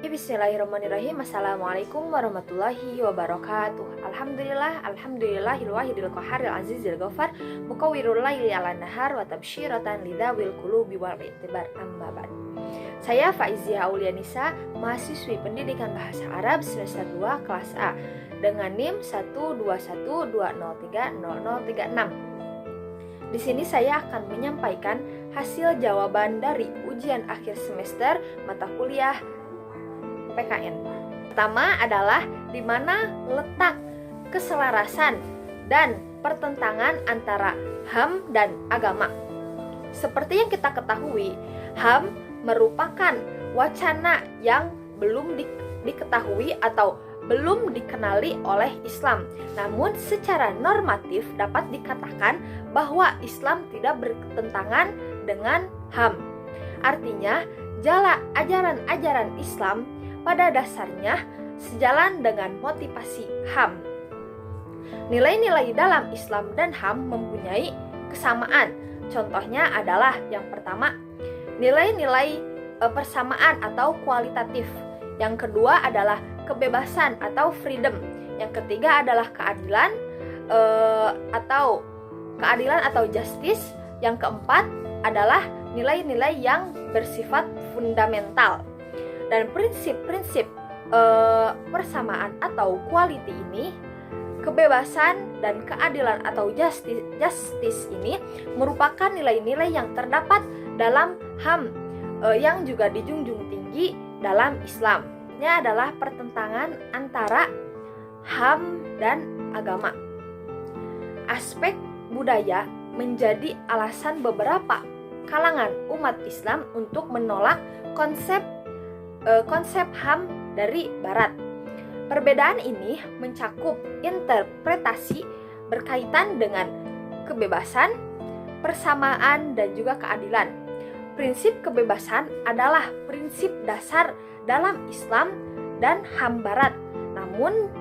Bismillahirrahmanirrahim. Assalamualaikum warahmatullahi wabarakatuh. Alhamdulillahil wahidil qaharil azizil ghafar mukawwirul laili 'alan nahar wa tabsyiratan lidzawil qulubi wal i'tibar amma ba'd. Saya Faizia Aulianisa, mahasiswi Pendidikan Bahasa Arab semester 2 kelas A dengan NIM 121203036. Di sini saya akan menyampaikan hasil jawaban dari ujian akhir semester mata kuliah PKN. Pertama adalah di mana letak keselarasan dan pertentangan antara HAM dan agama. Seperti yang kita ketahui, HAM merupakan wacana yang belum diketahui atau belum dikenali oleh Islam. Namun secara normatif dapat dikatakan bahwa Islam tidak bertentangan dengan HAM. Artinya, ajaran-ajaran Islam pada dasarnya sejalan dengan motivasi HAM. Nilai-nilai dalam Islam dan HAM mempunyai kesamaan. Contohnya adalah yang pertama, nilai-nilai persamaan atau kualitatif. Yang kedua adalah kebebasan atau freedom. Yang ketiga adalah keadilan atau justice. Yang keempat adalah nilai-nilai yang bersifat fundamental. Dan prinsip-prinsip persamaan atau quality ini, kebebasan dan keadilan atau justice ini merupakan nilai-nilai yang terdapat dalam HAM yang juga dijunjung tinggi dalam Islam. Ini adalah pertentangan antara HAM dan agama. Aspek budaya menjadi alasan beberapa kalangan umat Islam untuk menolak konsep HAM dari Barat. Perbedaan ini mencakup interpretasi berkaitan dengan kebebasan, persamaan, dan juga keadilan. Prinsip kebebasan adalah prinsip dasar dalam Islam dan HAM Barat. Namun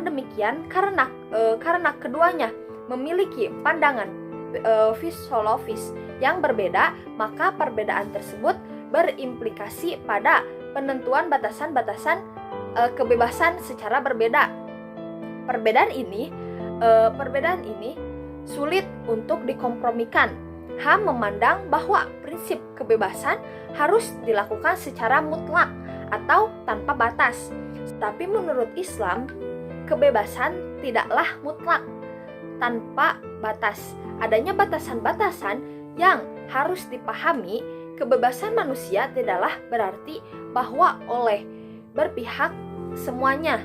demikian karena keduanya memiliki pandangan filosofis yang berbeda, maka perbedaan tersebut berimplikasi pada penentuan batasan-batasan kebebasan secara berbeda. Perbedaan ini sulit untuk dikompromikan. HAM memandang bahwa prinsip kebebasan harus dilakukan secara mutlak atau tanpa batas. Tapi menurut Islam, kebebasan tidaklah mutlak tanpa batas. Adanya batasan-batasan yang harus dipahami. Kebebasan manusia tidaklah berarti bahwa oleh berpihak semuanya.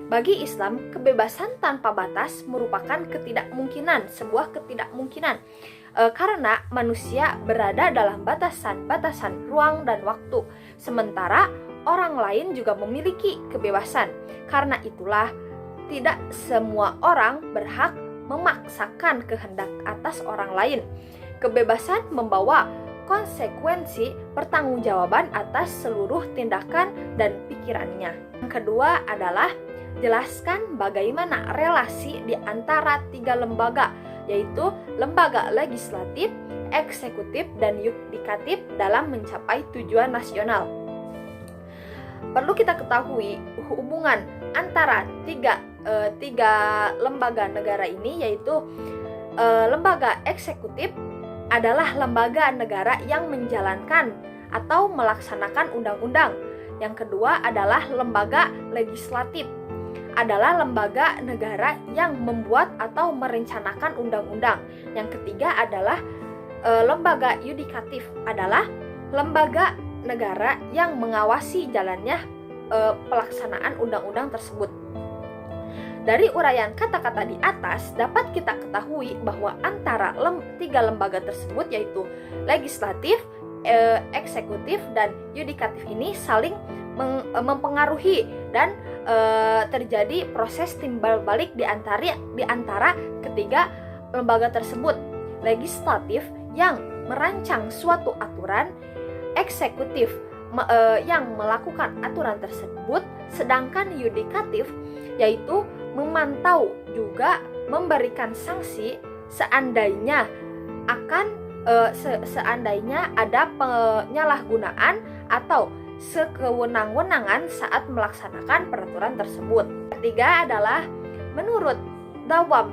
Bagi Islam, kebebasan tanpa batas merupakan sebuah ketidakmungkinan. Karena manusia berada dalam batasan-batasan ruang dan waktu, sementara orang lain juga memiliki kebebasan. Karena itulah, tidak semua orang berhak memaksakan kehendak atas orang lain. Kebebasan membawa konsekuensi pertanggungjawaban atas seluruh tindakan dan pikirannya. Yang kedua adalah jelaskan bagaimana relasi di antara tiga lembaga, yaitu lembaga legislatif, eksekutif, dan yudikatif dalam mencapai tujuan nasional. Perlu kita ketahui hubungan antara tiga lembaga negara ini, yaitu lembaga eksekutif adalah lembaga negara yang menjalankan atau melaksanakan undang-undang. Yang kedua adalah lembaga legislatif, adalah lembaga negara yang membuat atau merencanakan undang-undang. Yang ketiga adalah lembaga yudikatif, adalah lembaga negara yang mengawasi jalannya pelaksanaan undang-undang tersebut. Dari uraian kata-kata di atas dapat kita ketahui bahwa antara tiga lembaga tersebut, yaitu legislatif, eksekutif, dan yudikatif ini saling mempengaruhi dan terjadi proses timbal balik di antara ketiga lembaga tersebut. Legislatif yang merancang suatu aturan, eksekutif yang melakukan aturan tersebut, sedangkan yudikatif yaitu memantau juga memberikan sanksi seandainya ada penyalahgunaan atau sekewenang-wenangan saat melaksanakan peraturan tersebut. Ketiga adalah menurut Dawam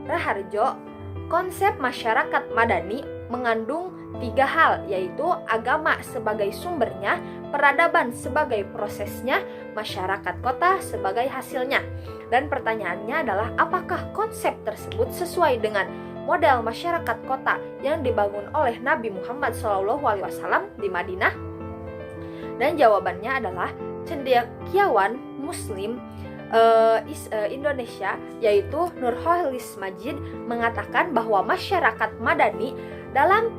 Raharjo, konsep masyarakat madani mengandung 3 hal, yaitu agama sebagai sumbernya, peradaban sebagai prosesnya, masyarakat kota sebagai hasilnya. Dan pertanyaannya adalah apakah konsep tersebut sesuai dengan model masyarakat kota yang dibangun oleh Nabi Muhammad SAW di Madinah? Dan jawabannya adalah cendekiawan Muslim Indonesia yaitu Nurholis Majid mengatakan bahwa masyarakat madani dalam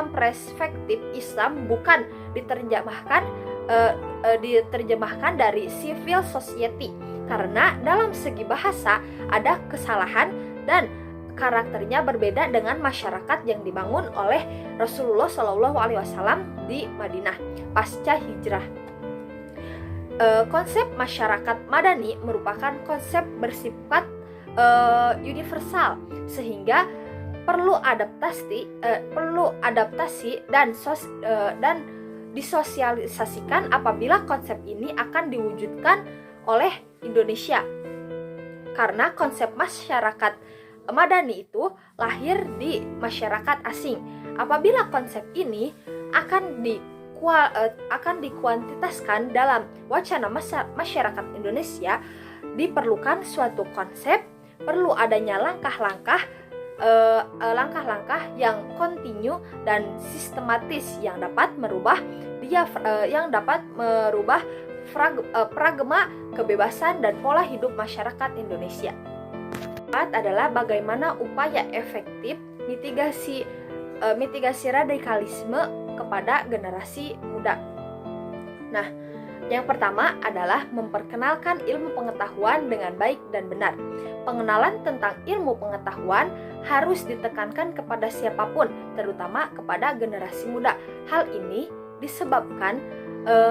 perspektif Islam bukan diterjemahkan dari civil society, karena dalam segi bahasa ada kesalahan dan karakternya berbeda dengan masyarakat yang dibangun oleh Rasulullah SAW di Madinah pasca hijrah. Konsep masyarakat madani merupakan konsep bersifat universal sehingga perlu adaptasi dan disosialisasikan apabila konsep ini akan diwujudkan oleh Indonesia. Karena konsep masyarakat madani itu lahir di masyarakat asing. Apabila konsep ini akan dikuantitaskan dalam wacana masyarakat Indonesia, diperlukan suatu konsep, perlu adanya langkah-langkah yang kontinu dan sistematis yang dapat merubah pragma, kebebasan dan pola hidup masyarakat Indonesia. Adalah bagaimana upaya efektif mitigasi radikalisme kepada generasi muda. Nah, yang pertama adalah memperkenalkan ilmu pengetahuan dengan baik dan benar. Pengenalan tentang ilmu pengetahuan harus ditekankan kepada siapapun, terutama kepada generasi muda. Hal ini disebabkan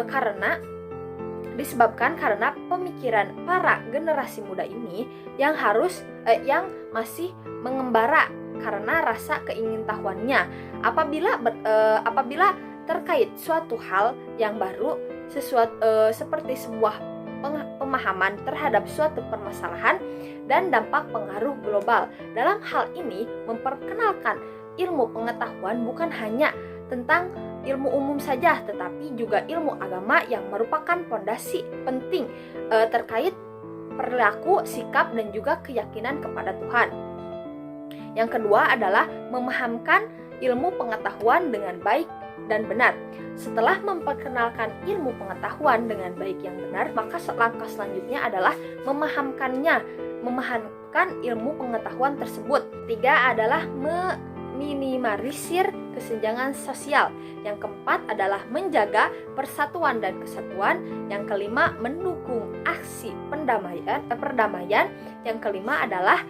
karena pemikiran para generasi muda ini yang masih mengembara karena rasa keingintahuannya. Apabila terkait suatu hal yang baru, seperti sebuah pemahaman terhadap suatu permasalahan dan dampak pengaruh global. Dalam hal ini, memperkenalkan ilmu pengetahuan bukan hanya tentang ilmu umum saja, tetapi juga ilmu agama yang merupakan fondasi penting terkait perilaku, sikap, dan juga keyakinan kepada Tuhan. Yang kedua adalah memahamkan ilmu pengetahuan dengan baik dan benar. Setelah memperkenalkan ilmu pengetahuan dengan baik yang benar, maka langkah selanjutnya adalah memahamkan ilmu pengetahuan tersebut. Tiga adalah meminimalisir kesenjangan sosial. Yang keempat adalah menjaga persatuan dan kesatuan. Yang kelima, mendukung aksi perdamaian. Yang kelima adalah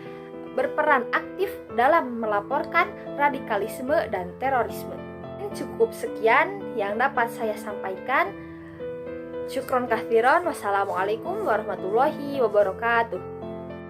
berperan aktif dalam melaporkan radikalisme dan terorisme. Cukup sekian yang dapat saya sampaikan. Syukron katsiron. Wassalamualaikum warahmatullahi wabarakatuh.